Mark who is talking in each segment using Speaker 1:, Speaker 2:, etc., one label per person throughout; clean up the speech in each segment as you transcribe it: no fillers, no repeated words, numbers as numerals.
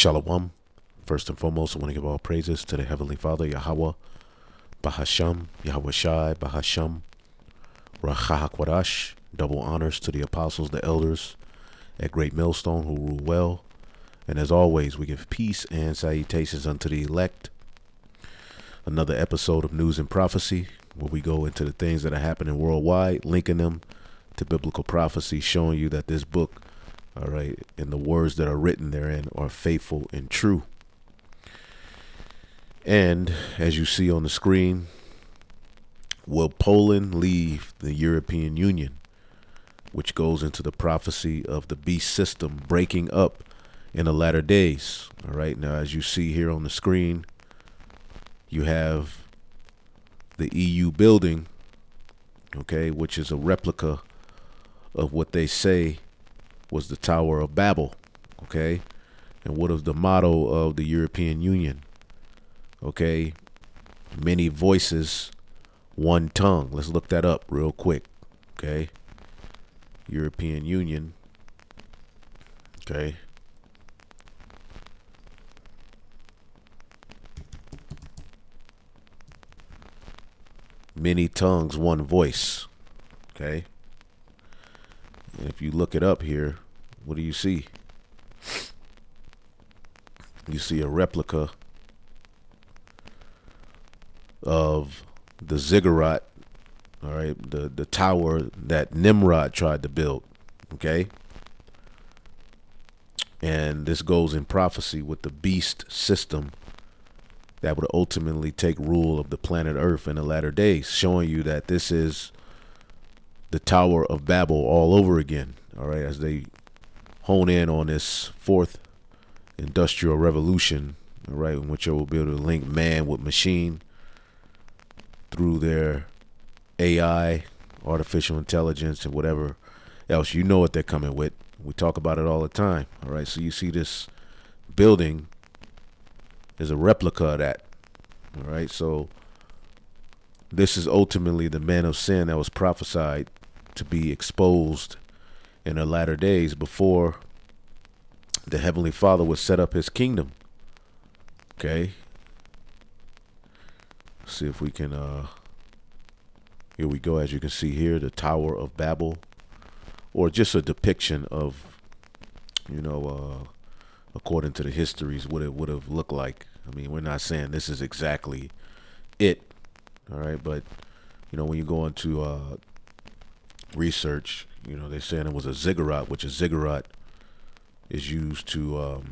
Speaker 1: Shalom. First and foremost, I want to give all praises to the Heavenly Father, Yahweh, Bahasham, Yahweh Shai, Bahasham, Rachahakwadash. Double honors to the apostles, the elders at Great Millstone who rule well. And as always, we give peace and salutations unto the elect. Another episode of News and Prophecy, where we go into the things that are happening worldwide, linking them to biblical prophecy, showing you that this book, all right, and the words that are written therein are faithful and true. And as you see on the screen, will Poland leave the European Union, which goes into the prophecy of the beast system breaking up in the latter days. All right, now as you see here on the screen, you have the EU building, okay, which is a replica of what they say was the Tower of Babel, okay? And what is the motto of the European Union? Okay, many voices, one tongue. Let's look that up real quick, okay? European Union, okay? Many tongues, one voice, okay? And if you look it up here, what do you see? You see a replica of the ziggurat, all right, the tower that Nimrod tried to build, okay? And this goes in prophecy with the beast system that would ultimately take rule of the planet Earth in the latter days, showing you that this is the Tower of Babel all over again, all right, as they hone in on this fourth industrial revolution, all right, in which they will be able to link man with machine through their AI, artificial intelligence, and whatever else. You know what they're coming with. We talk about it all the time, all right? So you see this building is a replica of that, all right? So this is ultimately the man of sin that was prophesied to be exposed in the latter days before the Heavenly Father would set up his kingdom, okay? See if we can, here we go. As you can see here, the Tower of Babel, or just a depiction of, you know, according to the histories, what it would have looked like. I mean, we're not saying this is exactly it, all right, but, you know, when you go into research, you know, they're saying it was a ziggurat, which a ziggurat is used to,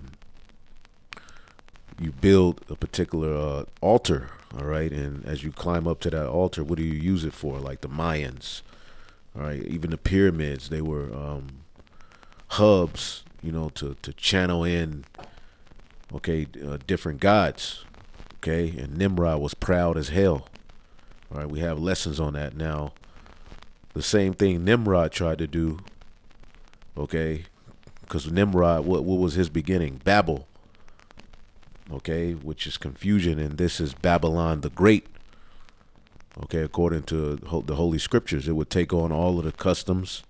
Speaker 1: you build a particular altar, all right, and as you climb up to that altar, what do you use it for? Like the Mayans, all right, even the pyramids, they were hubs, you know, to channel in, okay, different gods, okay, and Nimrod was proud as hell, all right, we have lessons on that. Now, the same thing Nimrod tried to do, okay, because Nimrod, what was his beginning? Babel, okay, which is confusion, and this is Babylon the Great, okay, according to the Holy Scriptures. It would take on all of the customs,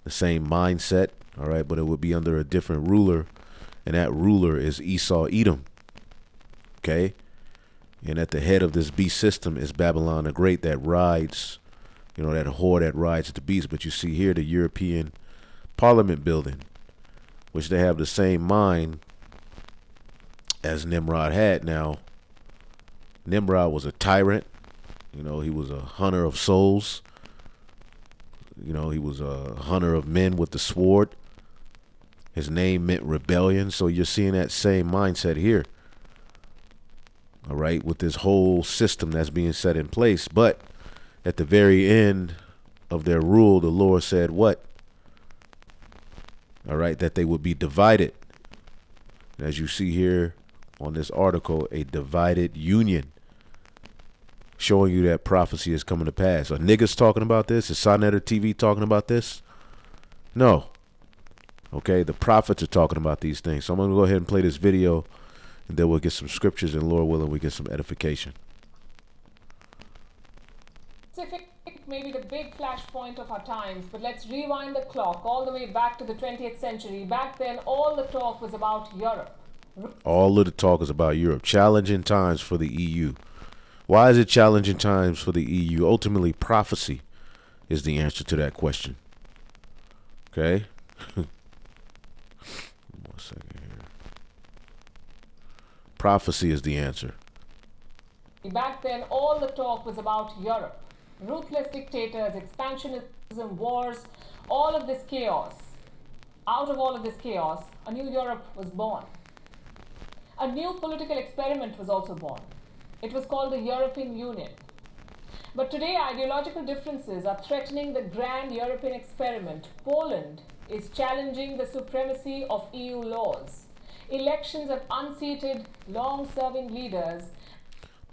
Speaker 1: the same mindset, all right, but it would be under a different ruler, and that ruler is Esau Edom, okay, and at the head of this beast system is Babylon the Great that rides, you know, that whore that rides the beast. But you see here the European Parliament building, which they have the same mind as Nimrod had. Now, Nimrod was a tyrant. You know, he was a hunter of souls. You know, he was a hunter of men with the sword. His name meant rebellion. So you're seeing that same mindset here. All right, with this whole system that's being set in place. But at the very end of their rule, the Lord said what? All right, that they would be divided. As you see here on this article, a divided union, showing you that prophecy is coming to pass. Are niggas talking about this? Is Sonetta TV talking about this? No. Okay, the prophets are talking about these things. So I'm going to go ahead and play this video, and then we'll get some scriptures, and Lord willing, we get some edification.
Speaker 2: Pacific may be the big flashpoint of our times, but let's rewind the clock all the way back to the 20th century. Back then, all the talk was about Europe.
Speaker 1: All of the talk is about Europe. Challenging times for the EU. Why is it challenging times for the EU? Ultimately, prophecy is the answer to that question. Okay? 1 second here. Prophecy is the answer.
Speaker 2: Back then, all the talk was about Europe. Ruthless dictators, expansionism, wars, all of this chaos. Out of all of this chaos, a new Europe was born. A new political experiment was also born. It was called the European Union. But today, ideological differences are threatening the grand European experiment. Poland is challenging the supremacy of EU laws. Elections have unseated long-serving leaders.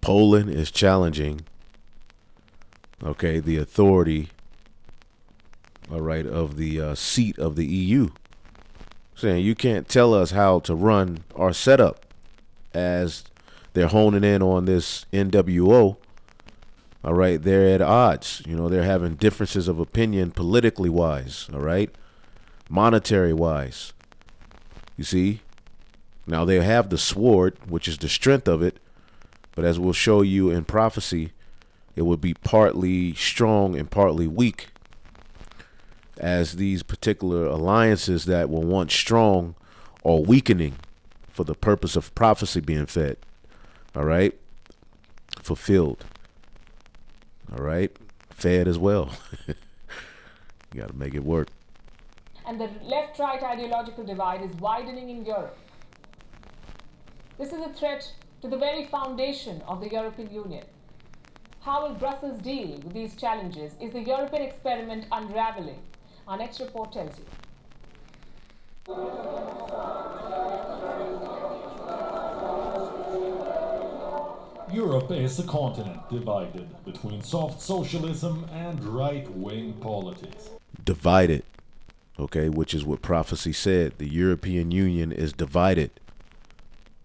Speaker 1: Poland is challenging, okay, the authority, all right, of the seat of the EU. Saying you can't tell us how to run our setup, as they're honing in on this NWO. All right, they're at odds. You know, they're having differences of opinion politically wise, all right, monetary wise. You see, now they have the sword, which is the strength of it, but as we'll show you in prophecy, it would be partly strong and partly weak, as these particular alliances that were once strong are weakening for the purpose of prophecy being fed, all right, fulfilled, all right, fed as well. You got to make it work.
Speaker 2: And the left-right ideological divide is widening in Europe. This is a threat to the very foundation of the European Union. How will Brussels deal with these challenges? Is the European experiment unraveling? Our next report tells you.
Speaker 3: Europe is a continent divided between soft socialism and right-wing politics.
Speaker 1: Divided, okay, which is what prophecy said. The European Union is divided.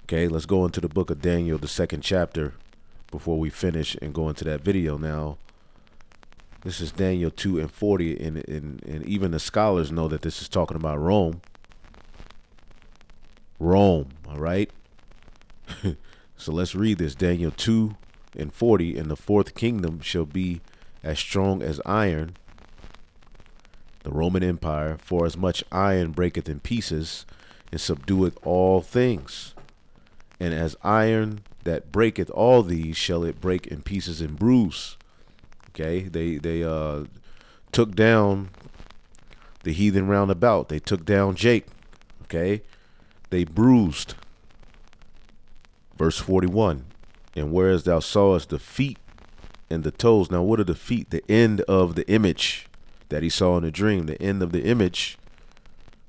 Speaker 1: Okay, let's go into the book of Daniel, the 2nd chapter, before we finish and go into that video. Now, this is Daniel 2:40, and even the scholars know that this is talking about Rome. Rome, all right? So let's read this. Daniel 2:40, and the fourth kingdom shall be as strong as iron, the Roman Empire, for as much iron breaketh in pieces, and subdueth all things. And as iron that breaketh all these, shall it break in pieces and bruise. Okay, they took down the heathen round about. They took down Jake. Okay, they bruised. Verse 41, and whereas thou sawest the feet and the toes. Now, what are the feet? The end of the image that he saw in the dream. The end of the image,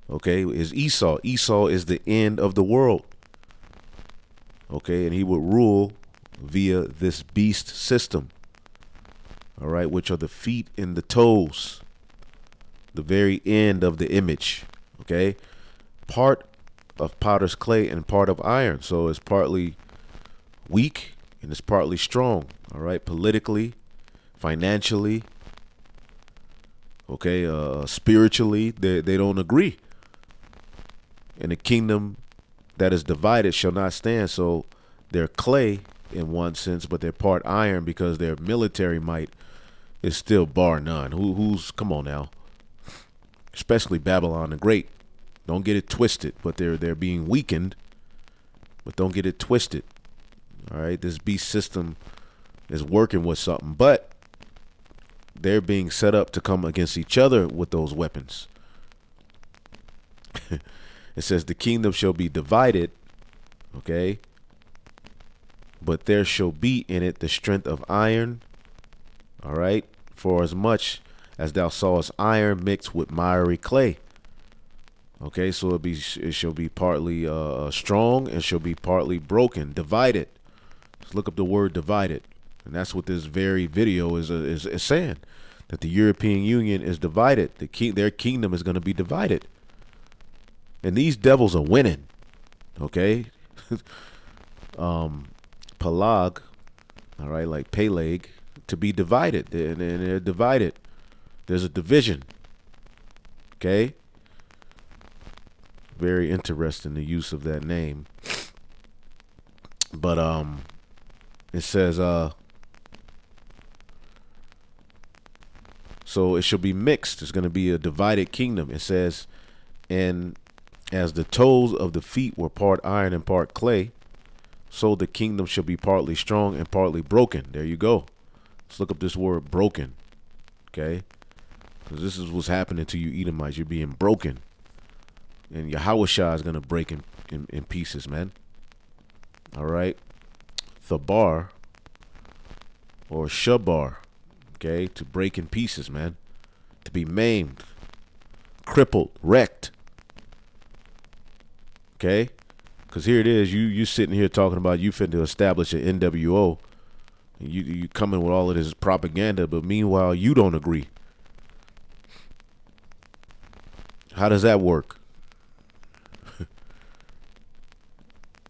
Speaker 1: okay, is Esau. Esau is the end of the world. Okay, and he would rule via this beast system. All right, which are the feet and the toes, the very end of the image. Okay, part of potter's clay and part of iron. So it's partly weak and it's partly strong. All right, politically, financially, okay, spiritually, they don't agree. And the kingdom that is divided shall not stand. So they're clay in one sense, but they're part iron because their military might is still bar none. Who's come on now? Especially Babylon the Great. Don't get it twisted, but they're being weakened, but don't get it twisted. All right, this beast system is working with something, but they're being set up to come against each other with those weapons. It says the kingdom shall be divided, okay, but there shall be in it the strength of iron. All right, for as much as thou sawest iron mixed with miry clay. Okay, so it shall be partly strong and shall be partly broken, divided. Just look up the word divided, and that's what this very video is saying, that the European Union is divided. Their kingdom is going to be divided, and these devils are winning. Okay, Pelag, all right, like Peleg, to be divided, and they're divided. There's a division. Okay. Very interesting, the use of that name. But it says so it shall be mixed. It's going to be a divided kingdom. It says, and as the toes of the feet were part iron and part clay, so the kingdom shall be partly strong and partly broken. There you go. Let's look up this word broken. Okay? Because this is what's happening to you Edomites. You're being broken. And Yahushua is going to break in pieces, man. All right? Thabar or Shabar. Okay? To break in pieces, man. To be maimed, crippled, wrecked. Okay? Because here it is. You sitting here talking about you finna establish an NWO. And you coming with all of this propaganda, but meanwhile, you don't agree. How does that work?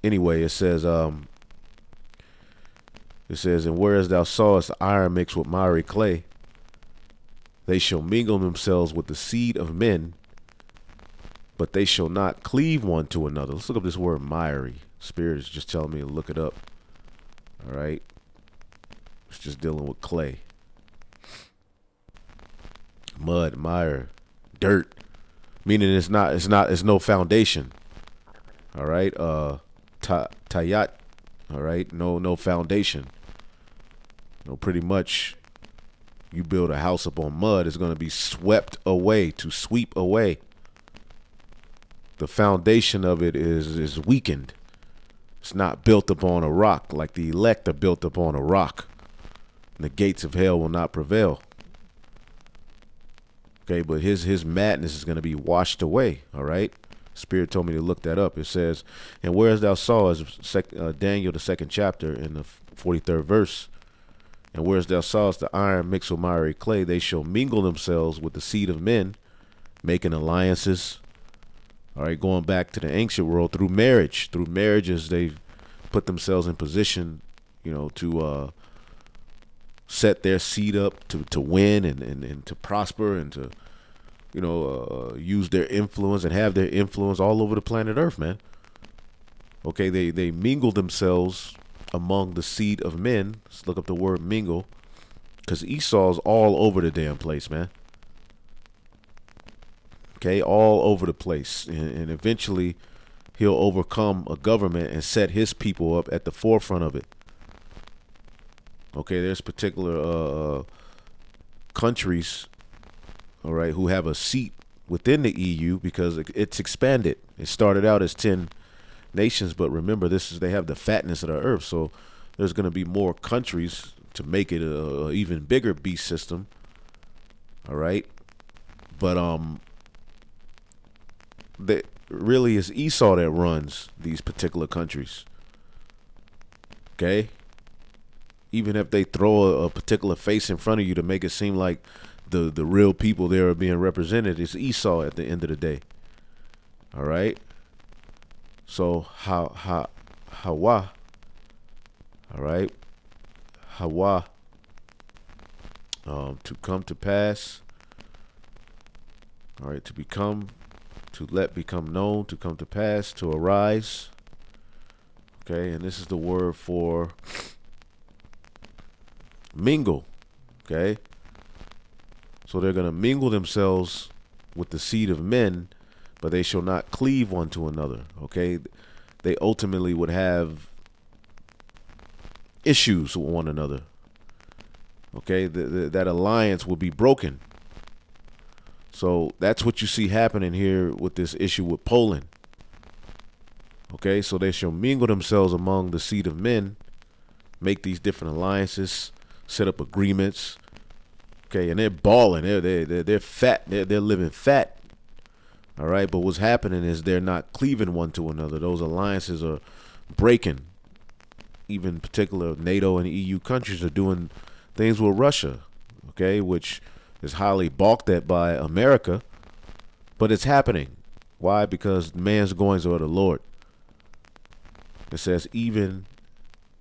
Speaker 1: Anyway, it says, and whereas thou sawest iron mixed with miry clay, they shall mingle themselves with the seed of men, but they shall not cleave one to another. Let's look up this word miry. Spirit is just telling me to look it up. All right. It's just dealing with clay. Mud, mire, dirt. Meaning it's no foundation. All right. Tayat. All right. No foundation. No, pretty much you build a house upon mud, it's going to be swept away, to sweep away. The foundation of it is weakened. It's not built upon a rock like the elect are built upon a rock. And the gates of hell will not prevail. Okay, but his madness is going to be washed away. All right. Spirit told me to look that up. It says, and whereas thou sawest, Daniel, the 2nd chapter in the 43rd verse, and whereas thou sawest the iron mixed with miry clay, they shall mingle themselves with the seed of men, making alliances. All right, going back to the ancient world through marriage. Through marriages, they've put themselves in position, to set their seed up to win and to prosper and to, use their influence and have their influence all over the planet Earth, man. Okay, they mingle themselves among the seed of men. Let's look up the word mingle, because Esau's all over the damn place, man. Okay, all over the place. And eventually he'll overcome a government and set his people up at the forefront of it. Okay, there's particular countries, all right, who have a seat within the EU because it's expanded. It started out as 10 nations, but remember, they have the fatness of the earth, so there's going to be more countries to make it a even bigger beast system. All right, but that really is Esau that runs these particular countries. Okay, even if they throw a particular face in front of you to make it seem like the real people there are being represented, it's Esau at the end of the day. All right. So Hawa, all right, Hawa, to come to pass, all right, to become, to let become known, to come to pass, to arise. Okay, and this is the word for mingle. Okay, so they're going to mingle themselves with the seed of men, but they shall not cleave one to another. Okay, they ultimately would have issues with one another. Okay, that alliance will be broken. So that's what you see happening here with this issue with Poland. Okay, so they shall mingle themselves among the seed of men, make these different alliances, set up agreements. Okay, and they're balling. They're fat. They're living fat. All right, but what's happening is they're not cleaving one to another. Those alliances are breaking. Even particular NATO and EU countries are doing things with Russia, okay, which is highly balked at by America, but it's happening. Why? Because man's goings are the Lord. It says, even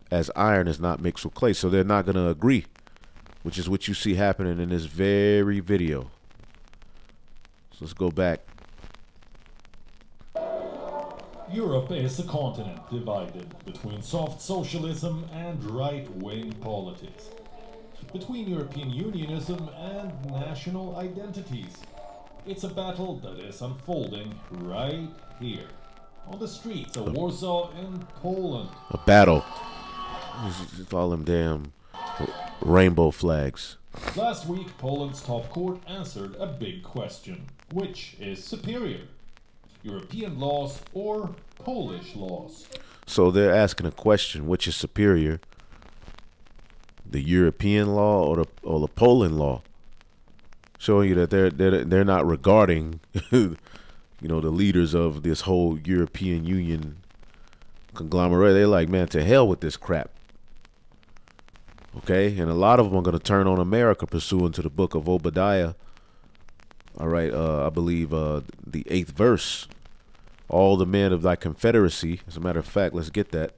Speaker 1: as iron is not mixed with clay. So they're not going to agree, which is what you see happening in this very video. So let's go back.
Speaker 3: Europe is a continent divided between soft socialism and right-wing politics, between European unionism and national identities. It's a battle that is unfolding right here, on the streets of Warsaw in Poland.
Speaker 1: A battle. Just all them damn rainbow flags.
Speaker 3: Last week, Poland's top court answered a big question. Which is superior? European laws or Polish laws?
Speaker 1: So they're asking a question: which is superior, the European law or the Poland law? Showing you that they're not regarding, the leaders of this whole European Union conglomerate. They're like, man, to hell with this crap. Okay, and a lot of them are going to turn on America, pursuant to the book of Obadiah. All right, I believe the 8th verse. All the men of thy confederacy. As a matter of fact, let's get that.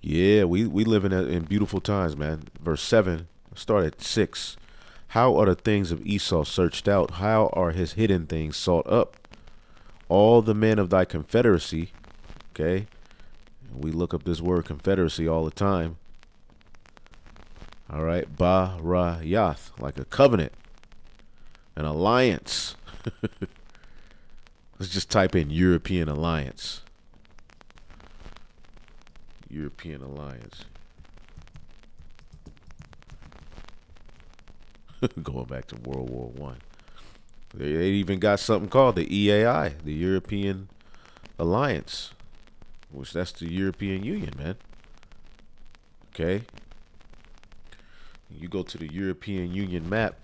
Speaker 1: Yeah, we live in beautiful times, man. Verse 7, start at 6. How are the things of Esau searched out? How are his hidden things sought up? All the men of thy confederacy. Okay, we look up this word confederacy all the time. All right, Ba-ra-yath, like a covenant, an alliance. Let's just type in European alliance. European alliance. Going back to World War One. They even got something called the EAI, the European Alliance, which that's the European Union, man. Okay. You go to the European Union map.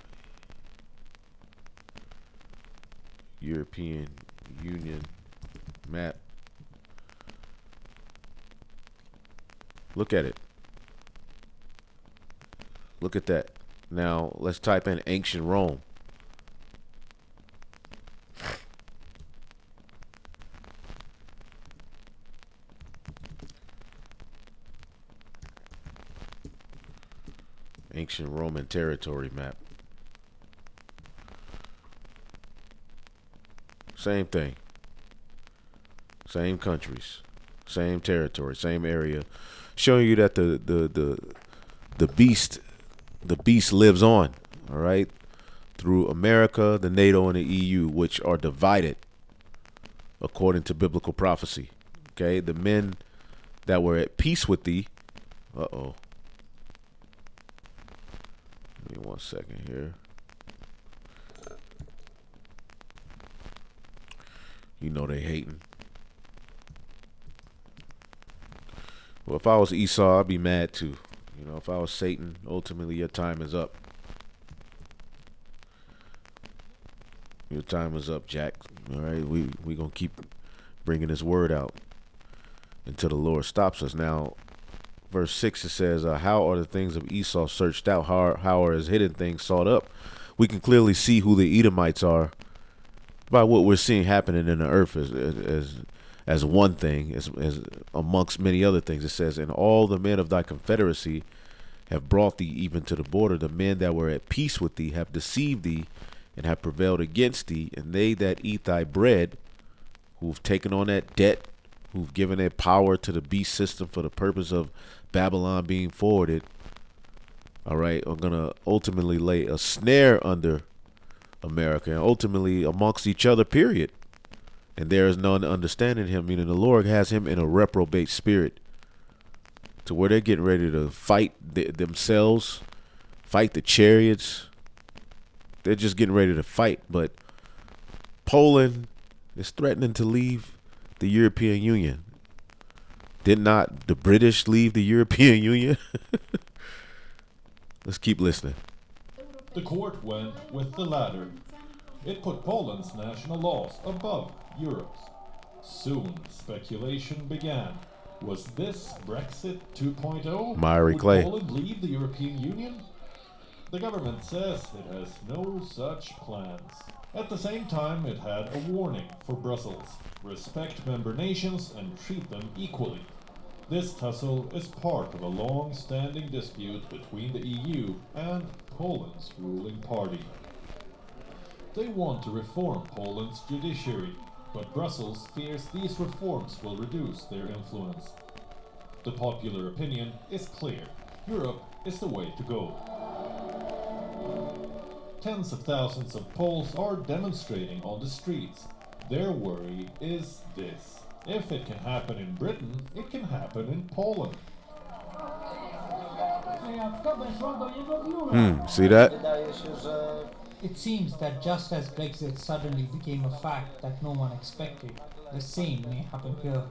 Speaker 1: European Union map. Look at it. Look at that. Now, let's type in ancient Rome. Ancient Roman territory map. Same thing. Same countries. Same territory. Same area. Showing you that the beast lives on. All right. Through America, the NATO, and the EU, which are divided according to biblical prophecy. Okay. The men that were at peace with thee. Uh-oh. Give me 1 second here. You know they hating. Well, if I was Esau, I'd be mad too. If I was Satan, ultimately your time is up. Your time is up, Jack. All right, we gonna keep bringing this word out until the Lord stops us. Now, verse 6, it says, how are the things of Esau searched out? How are his hidden things sought up? We can clearly see who the Edomites are by what we're seeing happening in the earth as one thing, as amongst many other things. It says, and all the men of thy confederacy have brought thee even to the border. The men that were at peace with thee have deceived thee and have prevailed against thee. And they that eat thy bread, who've taken on that debt, who've given their power to the beast system for the purpose of Babylon being forwarded, all right, are going to ultimately lay a snare under America and ultimately amongst each other, period. And there is none understanding him, meaning the Lord has him in a reprobate spirit to where they're getting ready to fight themselves, fight the chariots. They're just getting ready to fight. But Poland is threatening to leave the European Union. Did not the British leave the European Union? Let's keep listening.
Speaker 3: The court went with the latter. It put Poland's national laws above Europe's. Soon, speculation began. Was this Brexit 2.0?
Speaker 1: Myrie
Speaker 3: Would
Speaker 1: Clay.
Speaker 3: Poland leave the European Union? The government says it has no such plans. At the same time, it had a warning for Brussels. Respect member nations and treat them equally. This tussle is part of a long-standing dispute between the EU and Poland's ruling party. They want to reform Poland's judiciary, but Brussels fears these reforms will reduce their influence. The popular opinion is clear. Europe is the way to go. Tens of thousands of Poles are demonstrating on the streets. Their worry is this. If it can happen in Britain, it can happen in Poland.
Speaker 1: See that?
Speaker 4: It seems that just as Brexit suddenly became a fact that no one expected, the same may happen here.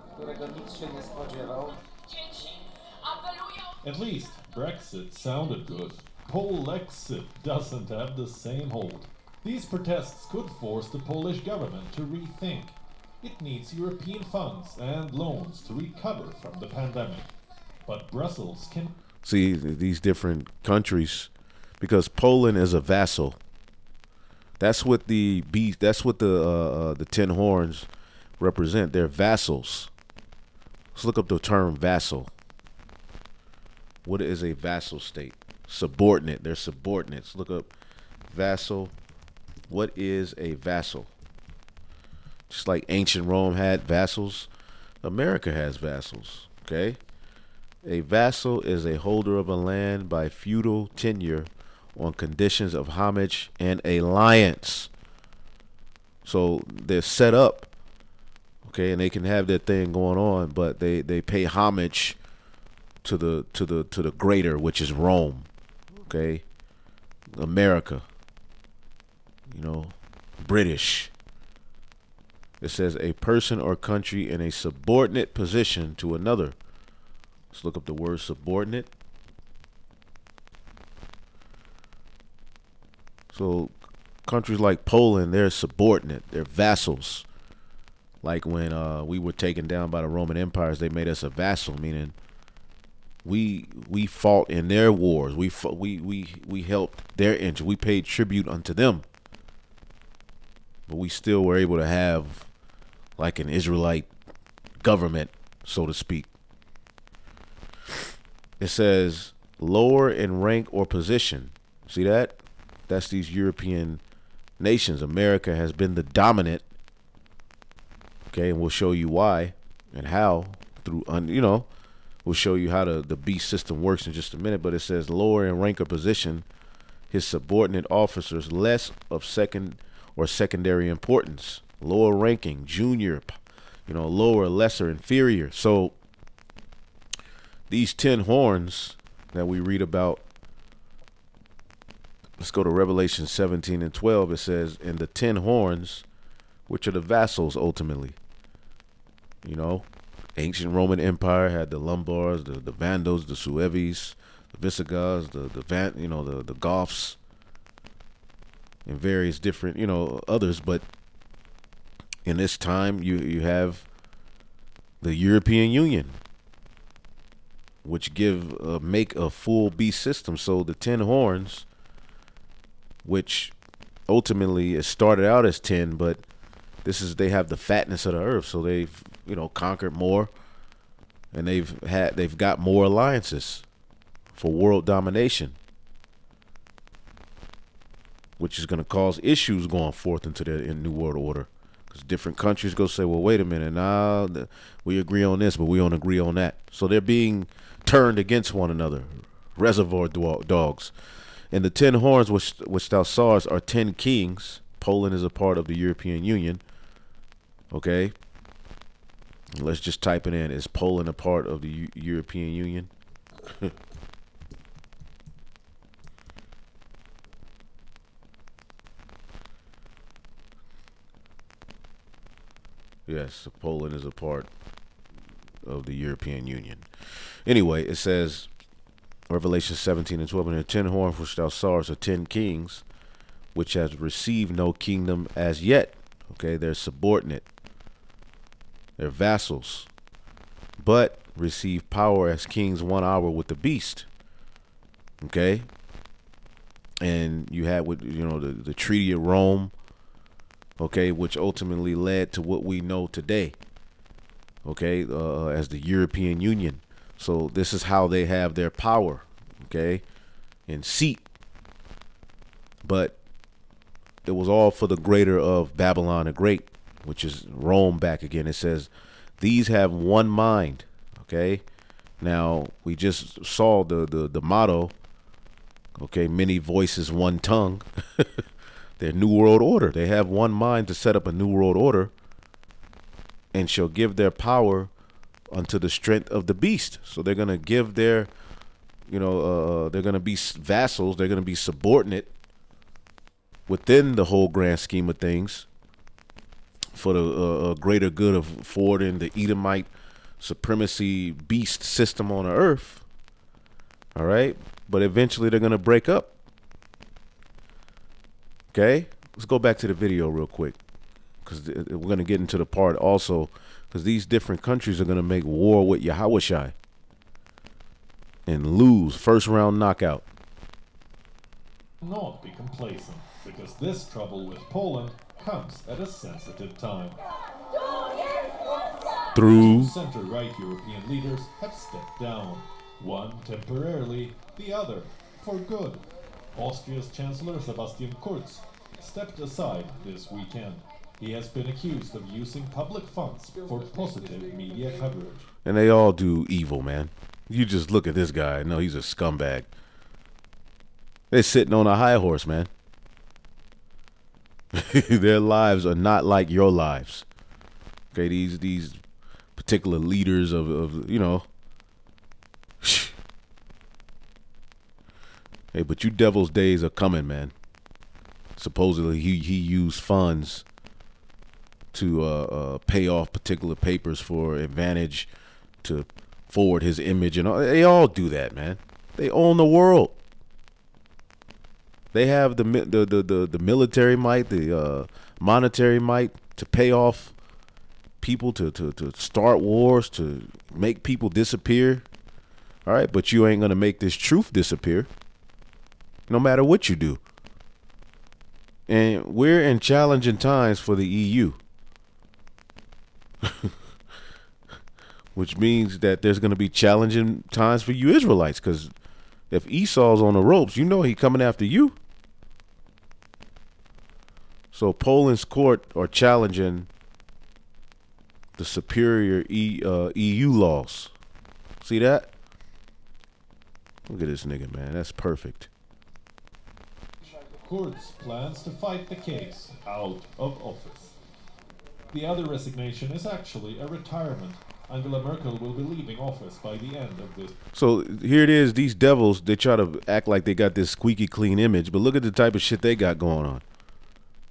Speaker 3: At least Brexit sounded good. Polexit doesn't have the same hold. These protests could force the Polish government to rethink. It needs European funds and loans to recover from the pandemic. But Brussels can
Speaker 1: See these different countries, because Poland is a vassal. That's what the beast. That's what the 10 horns represent. They're vassals. Let's look up the term vassal. What is a vassal state? Subordinate. They're subordinates. Look up vassal. What is a vassal? Just like ancient Rome had vassals, America has vassals. Okay. A vassal is a holder of a land by feudal tenure on conditions of homage and alliance. So they're set up, okay, and they can have their thing going on, but they pay homage to the greater, which is Rome, okay, America, British. It says a person or country in a subordinate position to another. Let's look up the word subordinate. So countries like Poland, they're subordinate. They're vassals. Like when we were taken down by the Roman empires, they made us a vassal, meaning we fought in their wars. We helped their interest. We paid tribute unto them. But we still were able to have like an Israelite government, so to speak. It says lower in rank or position. See that? That's these European nations. America has been the dominant. Okay, and we'll show you why and how through, we'll show you how the beast system works in just a minute. But it says lower in rank or position, his subordinate officers less of second or secondary importance. Lower ranking, junior, lower, lesser, inferior. So these 10 horns that we read about, let's go to Revelation 17 and 12. It says, and the 10 horns, which are the vassals ultimately. Ancient Roman Empire had the Lombards, the Vandals, the Sueves, the Visigoths, the Goths, and various different, others. But in this time, you have the European Union, which make a full beast system. So the 10 horns, which ultimately it started out as 10, but they have the fatness of the earth. So they've, conquered more, and they've got more alliances for world domination, which is going to cause issues going forth into the New World Order. Because different countries go say, well, wait a minute, we agree on this, but we don't agree on that. So they're being turned against one another. Reservoir dogs. And the 10 horns which thou sawest are 10 kings. Poland is a part of the European Union. Okay. Let's just type it in. Is Poland a part of the European Union? Yes, Poland is a part of the European Union. Anyway, it says, Revelation 17 and 12, and the 10 horns which thou sawest are 10 kings, which has received no kingdom as yet. Okay, they're subordinate. They're vassals. But receive power as kings 1 hour with the beast. Okay? And you had with, the Treaty of Rome, okay, which ultimately led to what we know today, okay, as the European Union. So this is how they have their power, okay, and seat but it was all for the greater of Babylon the Great, which is Rome back again. It says, these have one mind. Okay. Now we just saw the motto. Okay. Many voices, one tongue. Their new world order. They have one mind to set up a new world order, and shall give their power unto the strength of the beast. So they're going to give their, they're going to be vassals. They're going to be subordinate within the whole grand scheme of things for the greater good of forwarding the Edomite supremacy beast system on the earth. All right. But eventually they're going to break up. Okay. Let's go back to the video real quick, because we're going to get into the part also, because these different countries are going to make war with Yahushai and lose first round knockout.
Speaker 3: Not be complacent, because this trouble with Poland comes at a sensitive time.
Speaker 1: Through
Speaker 3: Center-right European leaders have stepped down, one temporarily, the other for good. Austria's Chancellor Sebastian Kurz stepped aside this weekend. He has been accused of using public funds for positive media coverage.
Speaker 1: And they all do evil, man. You just look at this guy. No, he's a scumbag. They're sitting on a high horse, man. Their lives are not like your lives. Okay, these particular leaders of Hey, but you devil's days are coming, man. Supposedly he used funds to pay off particular papers for advantage to forward his image, and all. They all do that, man. They own the world. They have the military might, the monetary might to pay off people, to start wars, to make people disappear. All right, but you ain't gonna make this truth disappear, no matter what you do. And we're in challenging times for the EU. Which means that there's going to be challenging times for you Israelites, because if Esau's on the ropes, you know he coming after you. So Poland's court are challenging the superior EU laws. See that? Look at this nigga, man. That's perfect.
Speaker 3: Kurz plans to fight the case out of office. The other resignation is actually a retirement. Angela Merkel will be leaving office by the end of this.
Speaker 1: So here it is. These devils, they try to act like they got this squeaky clean image, but look at the type of shit they got going on.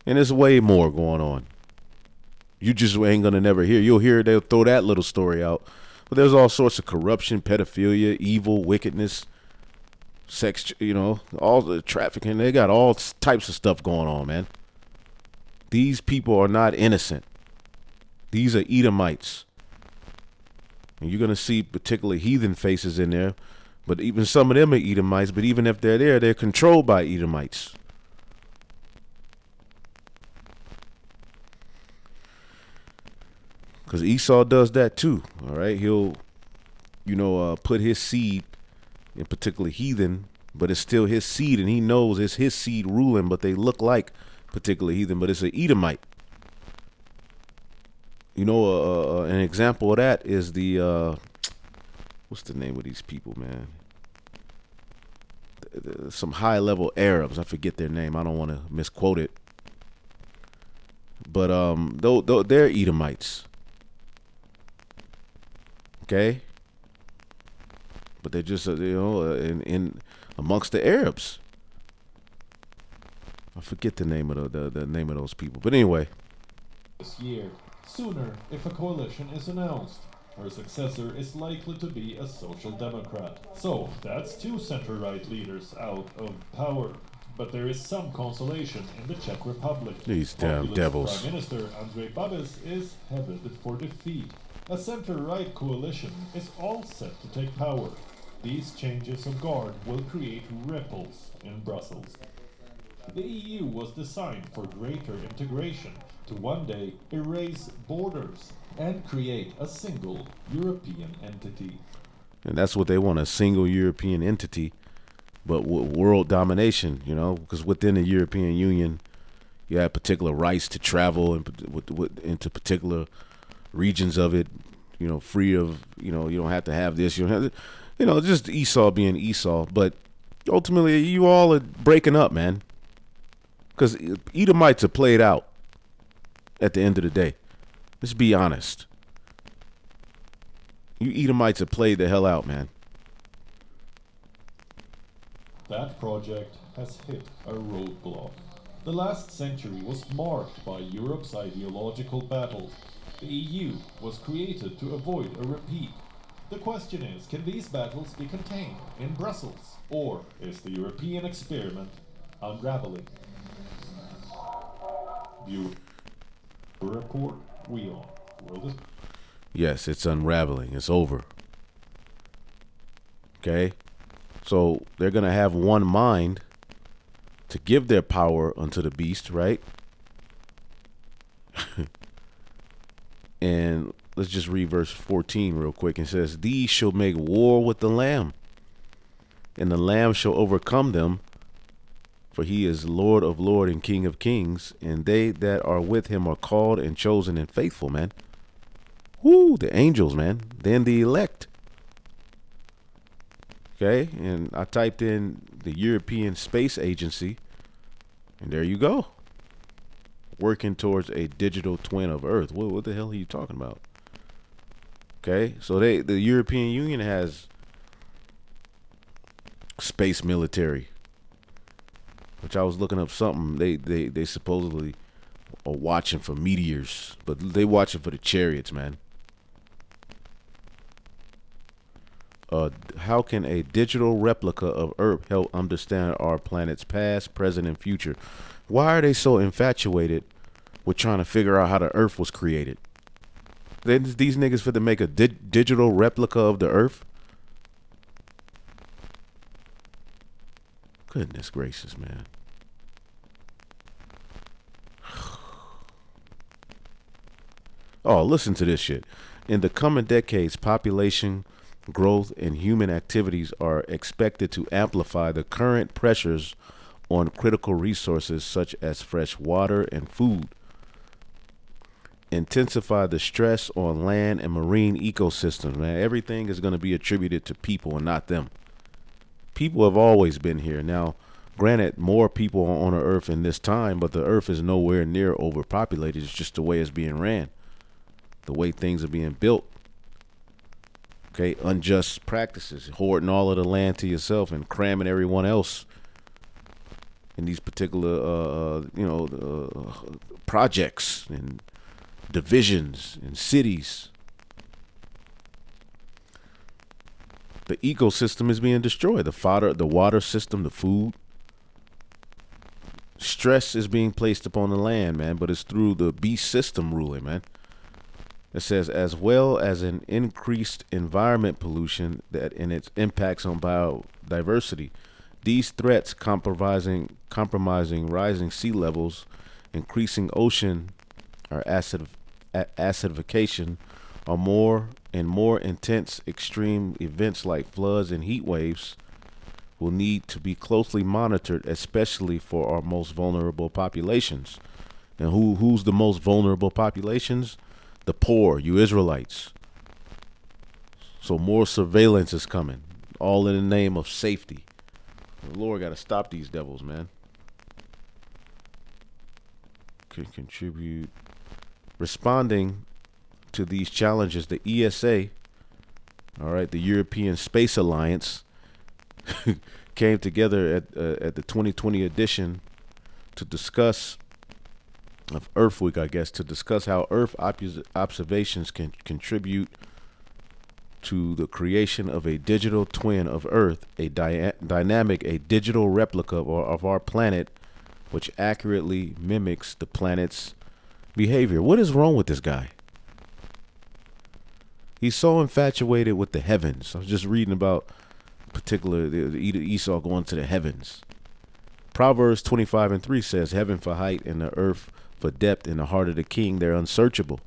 Speaker 1: And there's way more going on. You just ain't going to never hear. You'll hear they'll throw that little story out. But there's all sorts of corruption, pedophilia, evil, wickedness, sex, all the trafficking. They got all types of stuff going on, man. These people are not innocent. These are Edomites. And you're going to see particularly heathen faces in there. But even some of them are Edomites. But even if they're there, they're controlled by Edomites. Because Esau does that too. All right. He'll, put his seed in particular heathen, but it's still his seed, and he knows it's his seed ruling, but they look like particular heathen, but it's an Edomite. An example of that is the what's the name of these people, man? Some high level Arabs. I forget their name. I don't want to misquote it. But they're Edomites. Okay? But they're just in amongst the Arabs. I forget the name of the name of those people. But anyway,
Speaker 3: this year, sooner if a coalition is announced. Her successor is likely to be a social democrat. So that's two center-right leaders out of power. But there is some consolation in the Czech Republic.
Speaker 1: These damn
Speaker 3: Populist
Speaker 1: devils.
Speaker 3: Prime Minister Andrej Babis is headed for defeat. A center-right coalition is all set to take power. These changes of guard will create ripples in Brussels. The EU was designed for greater integration, to one day erase borders and create a single European entity.
Speaker 1: And that's what they want, a single European entity. but world domination, because within the European Union, you have particular rights to travel into particular regions of it, free of, you don't have to have this, you don't have to, just Esau being Esau. But ultimately, you all are breaking up, man, because Edomites are played out at the end of the day. Let's be honest. You Edomites have played the hell out, man.
Speaker 3: That project has hit a roadblock. The last century was marked by Europe's ideological battles. The EU was created to avoid a repeat. The question is, can these battles be contained in Brussels? Or is the European experiment unraveling? View report, we are. World is...
Speaker 1: Yes, it's unraveling. It's over. Okay? So they're going to have one mind to give their power unto the beast, right? And let's just read verse 14 real quick. It says, "These shall make war with the Lamb, and the Lamb shall overcome them, for he is Lord of lords and King of kings, and they that are with him are called and chosen and faithful," man. Woo, the angels, man. Then the elect. Okay, and I typed in the European Space Agency, and there you go. Working towards a digital twin of Earth. What the hell are you talking about? Okay, so the European Union has space military, which I was looking up something. They supposedly are watching for meteors, but they watching for the chariots, man. How can a digital replica of Earth help understand our planet's past, present, and future? Why are they so infatuated with trying to figure out how the Earth was created? These niggas fit to make a digital replica of the Earth? Goodness gracious, man. Oh, listen to this shit. In the coming decades, population growth and human activities are expected to amplify the current pressures on critical resources such as fresh water and food, intensify the stress on land and marine ecosystems, man. Everything is going to be attributed to people and not them. People have always been here. Now, granted, more people are on the earth in this time, but the earth is nowhere near overpopulated. It's just the way it's being ran, the way things are being built. Okay, unjust practices, hoarding all of the land to yourself and cramming everyone else in these particular, projects and divisions and cities. The ecosystem is being destroyed. The water system, the food. Stress is being placed upon the land, man, but it's through the beast system ruling, man. It says, as well as an increased environment pollution that in its impacts on biodiversity. These threats compromising rising sea levels, increasing ocean or acidification, or more and more intense extreme events like floods and heat waves will need to be closely monitored, especially for our most vulnerable populations. And who's the most vulnerable populations? The poor, you Israelites. So more surveillance is coming, all in the name of safety. The Lord got to stop these devils, man. Can contribute. Responding to these challenges, the ESA, all right, the European Space Alliance, came together at the 2020 edition to discuss of Earth Week, I guess, to discuss how Earth observations can contribute to the creation of a digital twin of Earth, a dynamic, a digital replica of our planet, which accurately mimics the planet's behavior. What is wrong with this guy? He's so infatuated with the heavens. I was just reading about particular Esau going to the heavens. Proverbs 25:3 says, "Heaven for height and the earth for depth, in the heart of the king they're unsearchable."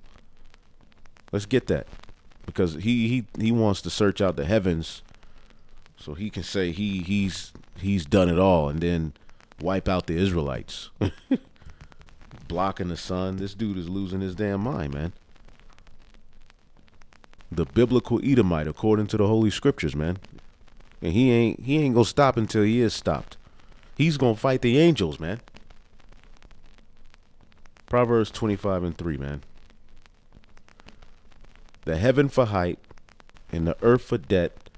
Speaker 1: Let's get that, because he wants to search out the heavens so he can say he's he's done it all, and then wipe out the Israelites. Blocking the sun. This dude is losing his damn mind, man. The biblical Edomite, according to the Holy Scriptures, man. And he ain't gonna stop until he is stopped. He's gonna fight the angels, man. Proverbs 25:3, man. The heaven for height, and the earth for depth,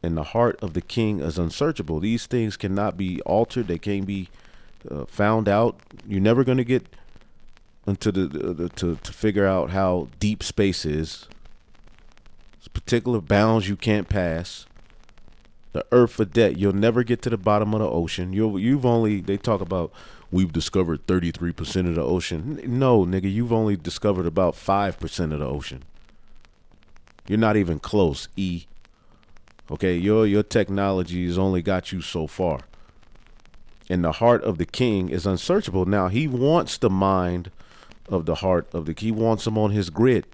Speaker 1: and the heart of the king is unsearchable. These things cannot be altered. They can't be found out. You're never gonna get into to figure out how deep space is. There's particular bounds you can't pass. The earth for depth, you'll never get to the bottom of the ocean. They talk about we've discovered 33% of the ocean. No, nigga, you've only discovered about 5% of the ocean. You're not even close, E. Okay, your technology has only got you so far. And the heart of the king is unsearchable. Now, he wants the mind of the heart of the king. He wants him on his grid.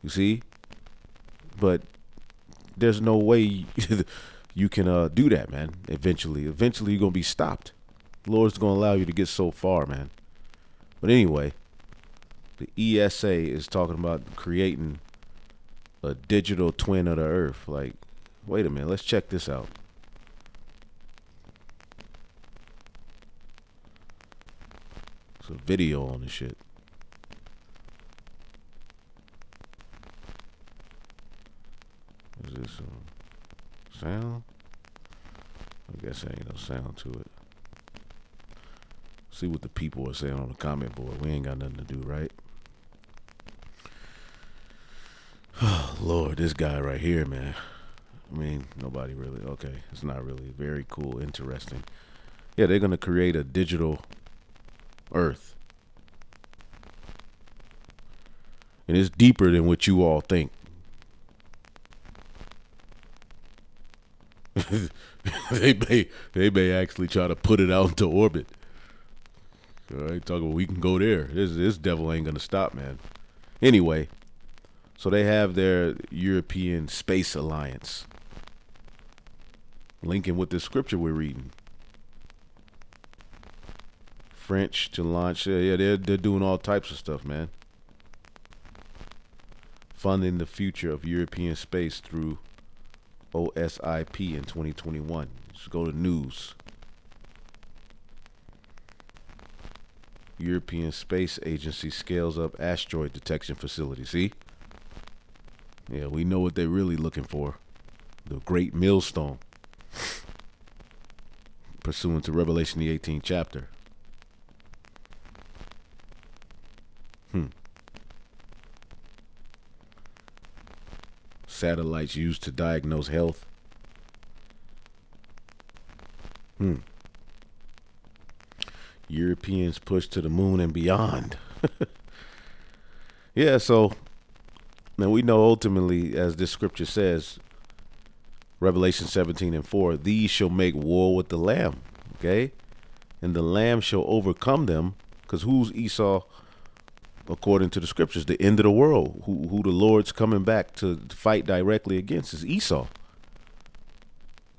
Speaker 1: You see? But there's no way you can do that, man. Eventually you're gonna be stopped. The Lord's gonna allow you to get so far, man. But anyway, the ESA is talking about creating a digital twin of the earth. Like, wait a minute, let's check this out. It's a video on this shit. Is this sound? I guess there ain't no sound to it. See what the people are saying on the comment board. We ain't got nothing to do, right? Oh, Lord, this guy right here, man. I mean, nobody really. Okay, it's not really very cool, interesting. Yeah, they're going to create a digital earth. And it's deeper than what you all think. they may actually try to put it out into orbit. All right, talking about we can go there. This devil ain't gonna stop, man. Anyway, so they have their European Space Alliance, linking with the scripture we're reading. French to launch. Yeah, they're doing all types of stuff, man. Funding the future of European space through OSIP in 2021. Just go to news. European Space Agency scales up asteroid detection facility. See? Yeah, we know what they're really looking for. The Great Millstone. Pursuant to Revelation, the 18th chapter. Satellites used to diagnose health. Europeans push to the moon and beyond. Yeah, so now we know ultimately, as this scripture says, Revelation 17:4, these shall make war with the Lamb, okay? And the Lamb shall overcome them, because who's Esau? According to the scriptures, the end of the world, who the Lord's coming back to fight directly against is Esau.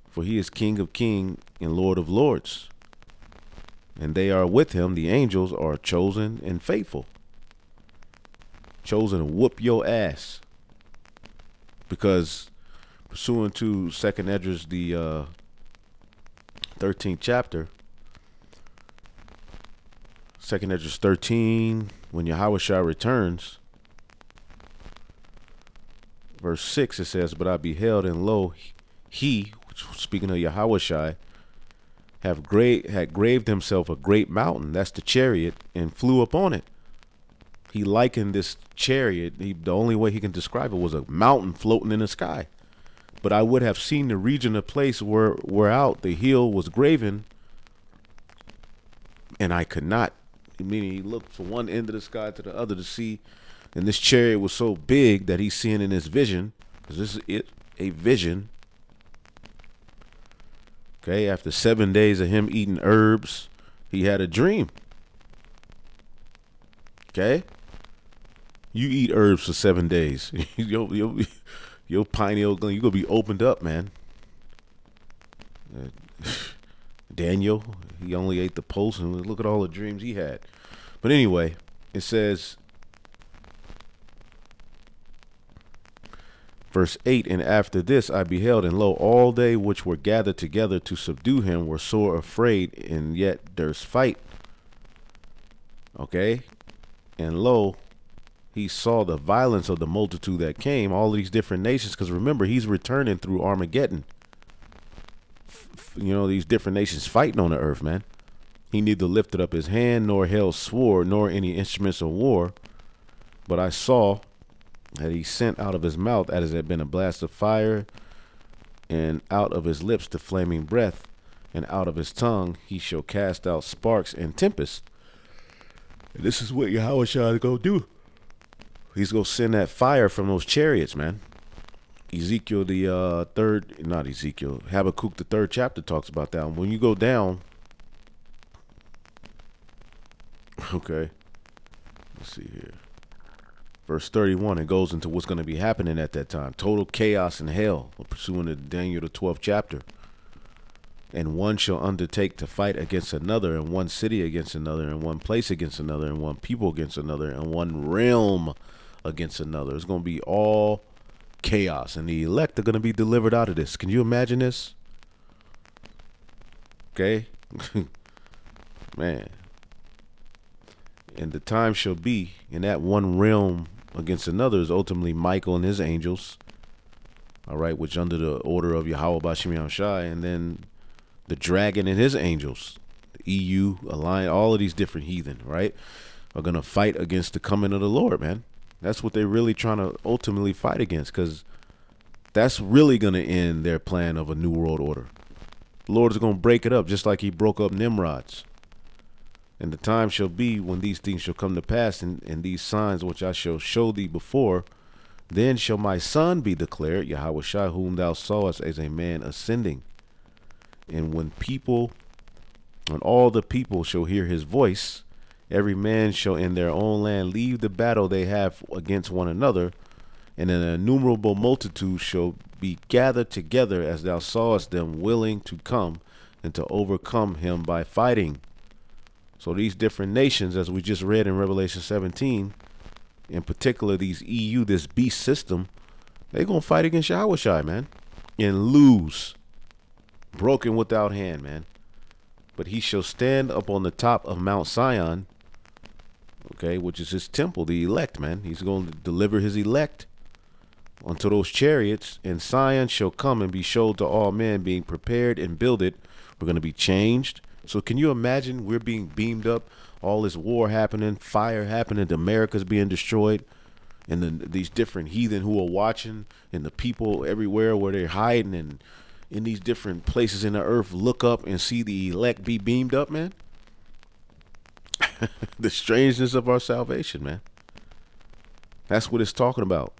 Speaker 1: For he is King of kings and Lord of lords. And they are with him, the angels are chosen and faithful. Chosen to whoop your ass. Because pursuant to 2nd Esdras, the 13th chapter, 2nd Esdras 13, when Yahushua returns, verse 6, it says, but I beheld, and lo, he, speaking of Yahushua, had graved himself a great mountain, that's the chariot, and flew upon it. He likened this chariot, the only way he can describe it was a mountain floating in the sky. But I would have seen the region, a place where out the hill was graven, and I could not. Meaning he looked from one end of the sky to the other to see, and this chariot was so big that he's seeing in his vision, because this is a vision. Okay, after 7 days of him eating herbs, he had a dream. Okay, you eat herbs for 7 days, your pineal gland, you're gonna be opened up, man. Daniel, he only ate the pulse, and look at all the dreams he had. But anyway, it says, verse 8, and after this I beheld, and lo, all they which were gathered together to subdue him were sore afraid, and yet durst fight. Okay? And lo, he saw the violence of the multitude that came, all of these different nations, because remember, he's returning through Armageddon. You know, these different nations fighting on the earth, man. He neither lifted up his hand, nor held sword, nor any instruments of war. But I saw that he sent out of his mouth as it had been a blast of fire, and out of his lips the flaming breath, and out of his tongue he shall cast out sparks and tempests. And this is what Yahweh is going to do. He's going to send that fire from those chariots, man. Ezekiel, Habakkuk, the 3rd chapter talks about that. When you go down, okay, let's see here. Verse 31, it goes into what's going to be happening at that time. Total chaos and hell, pursuant to Daniel, the 12th chapter. And one shall undertake to fight against another, and one city against another, and one place against another, and one people against another, and one realm against another. It's going to be all chaos, and the elect are going to be delivered out of this. Can you imagine this? Okay. Man. And the time shall be, in that one realm against another is ultimately Michael and his angels, all right, which under the order of Yahweh Bashim Yahushai, and then the dragon and his angels, the EU, Alliance, all of these different heathen, right, are going to fight against the coming of the Lord, man. That's what they're really trying to ultimately fight against, because that's really going to end their plan of a new world order. The Lord is going to break it up just like he broke up Nimrod's. And the time shall be when these things shall come to pass, and these signs which I shall show thee before, then shall my son be declared, Yahweh Shai, whom thou sawest as a man ascending. And when all the people shall hear his voice, every man shall in their own land leave the battle they have against one another, and an innumerable multitude shall be gathered together as thou sawest them, willing to come and to overcome him by fighting. So these different nations, as we just read in Revelation 17, in particular these EU, this beast system, they're going to fight against Yahushai, man, and lose, broken without hand, man. But he shall stand up on the top of Mount Sion, okay, which is his temple, the elect, man. He's going to deliver his elect unto those chariots, and Sion shall come and be showed to all men, being prepared and builded. We're going to be changed. So can you imagine we're being beamed up, all this war happening, fire happening, the America's being destroyed, and then these different heathen who are watching, and the people everywhere where they're hiding and in these different places in the earth look up and see the elect be beamed up, man. The strangeness of our salvation, man. That's what it's talking about.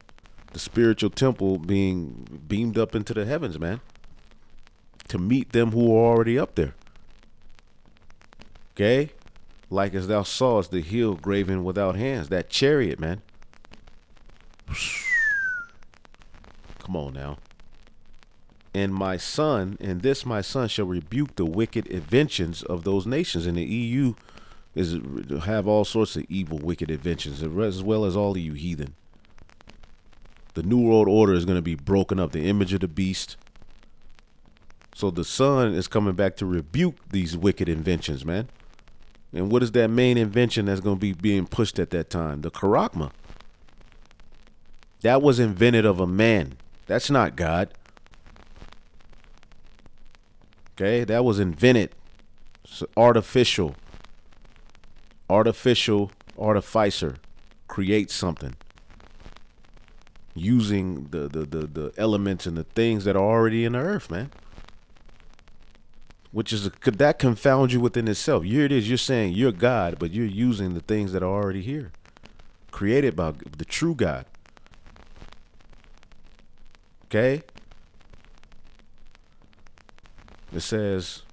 Speaker 1: The spiritual temple being beamed up into the heavens, man, to meet them who are already up there. Okay? Like as thou sawest the hill graven without hands, that chariot, man. Come on now. And my son, and this my son shall rebuke the wicked inventions of those nations. And the EU is have all sorts of evil, wicked inventions, as well as all of you heathen. The New World Order is going to be broken up, the image of the beast. So the son is coming back to rebuke these wicked inventions, man. And what is that main invention that's going to be being pushed at that time? The Karachma. That was invented of a man. That's not God. Okay, that was invented. It's artificial. Artificer. Create something. Using the elements and the things that are already in the earth, man. Which is, could that confound you within itself? Here it is, you're saying you're God, but you're using the things that are already here. Created by the true God. Okay? It says,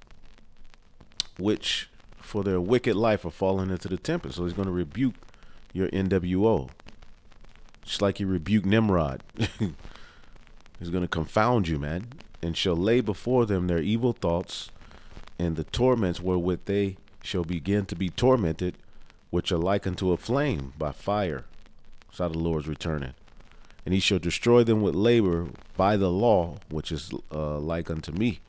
Speaker 1: which for their wicked life are fallen into the tempest. So he's going to rebuke your NWO. Just like he rebuked Nimrod. He's going to confound you, man. and shall lay before them their evil thoughts and the torments wherewith they shall begin to be tormented, which are like unto a flame by fire. That's how the Lord's returning. And he shall destroy them with labor by the law, which is like unto me.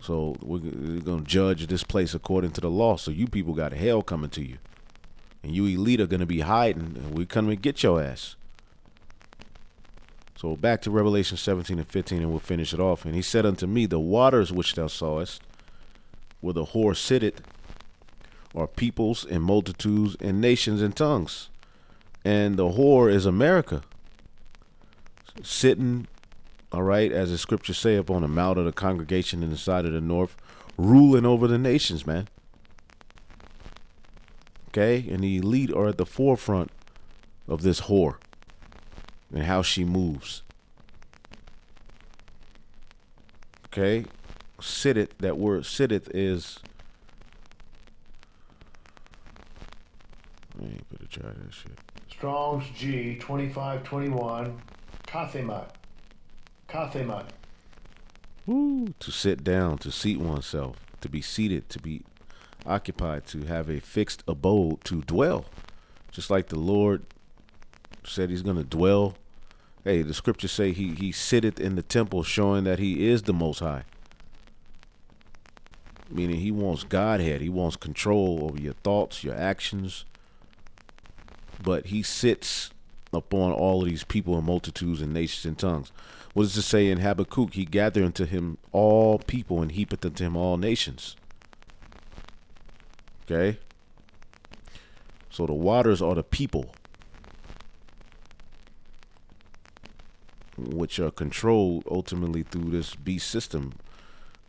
Speaker 1: So we're going to judge this place according to the law. So you people got hell coming to you. And you elite are going to be hiding, and we come and get your ass. So back to Revelation 17 and 15, and we'll finish it off. And he said unto me, the waters which thou sawest, where the whore sitteth, are peoples and multitudes and nations and tongues. And the whore is America, sitting, all right, as the scriptures say, upon the mount of the congregation in the side of the north, ruling over the nations, man. Okay, and the elite are at the forefront of this whore and how she moves. Okay, sitteth, that word sitteth is, I ain't gonna try that shit.
Speaker 5: Strong's G 2521. Kathemat. Kathemat.
Speaker 1: Woo, to sit down, to seat oneself, to be seated, to be occupied, to have a fixed abode, to dwell. Just like the Lord said he's going to dwell. Hey, the scriptures say he sitteth in the temple, showing that he is the Most High. Meaning he wants Godhead. He wants control over your thoughts, your actions. But he sits upon all of these people and multitudes and nations and tongues. What does it say in Habakkuk? He gathered unto him all people and heapeth unto him all nations. Okay? So the waters are the people, which are controlled ultimately through this beast system.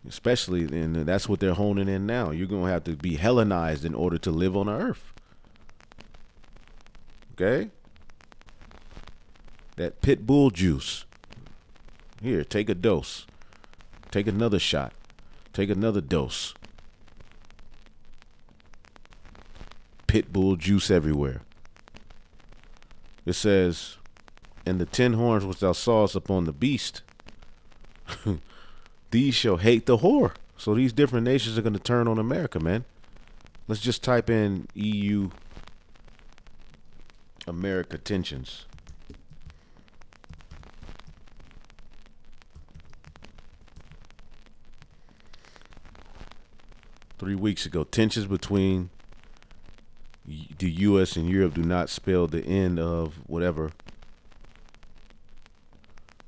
Speaker 1: Especially, and that's what they're honing in now. You're going to have to be Hellenized in order to live on the earth. Okay? That pit bull juice. Here, take a dose. Take another shot. Take another dose. Pit bull juice everywhere. It says, and the 10 horns which thou sawest upon the beast, these shall hate the whore. So these different nations are going to turn on America, man. Let's just type in EU America tensions. Three weeks ago, tensions between the U.S. and Europe do not spell the end of whatever.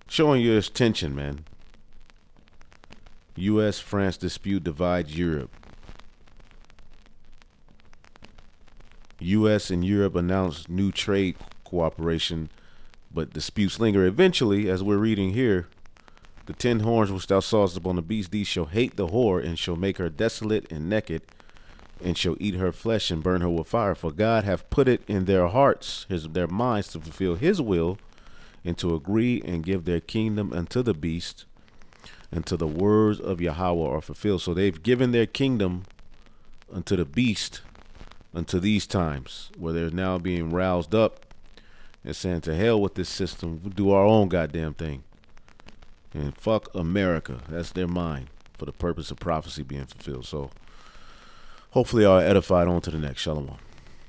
Speaker 1: Showing you this tension, man. U.S.-France dispute divides Europe. U.S. and Europe announced new trade cooperation, but disputes linger. Eventually, as we're reading here, the 10 horns which thou sawest upon the beast, these shall hate the whore, and shall make her desolate and naked, and shall eat her flesh and burn her with fire. For God hath put it in their hearts, their minds, to fulfill his will, and to agree and give their kingdom unto the beast, until the words of Yahweh are fulfilled. So they've given their kingdom unto the beast unto these times, where they're now being roused up and saying, to hell with this system, we'll do our own goddamn thing. And fuck America. That's their mind, for the purpose of prophecy being fulfilled. So hopefully I'll edified on to the next. Shalom.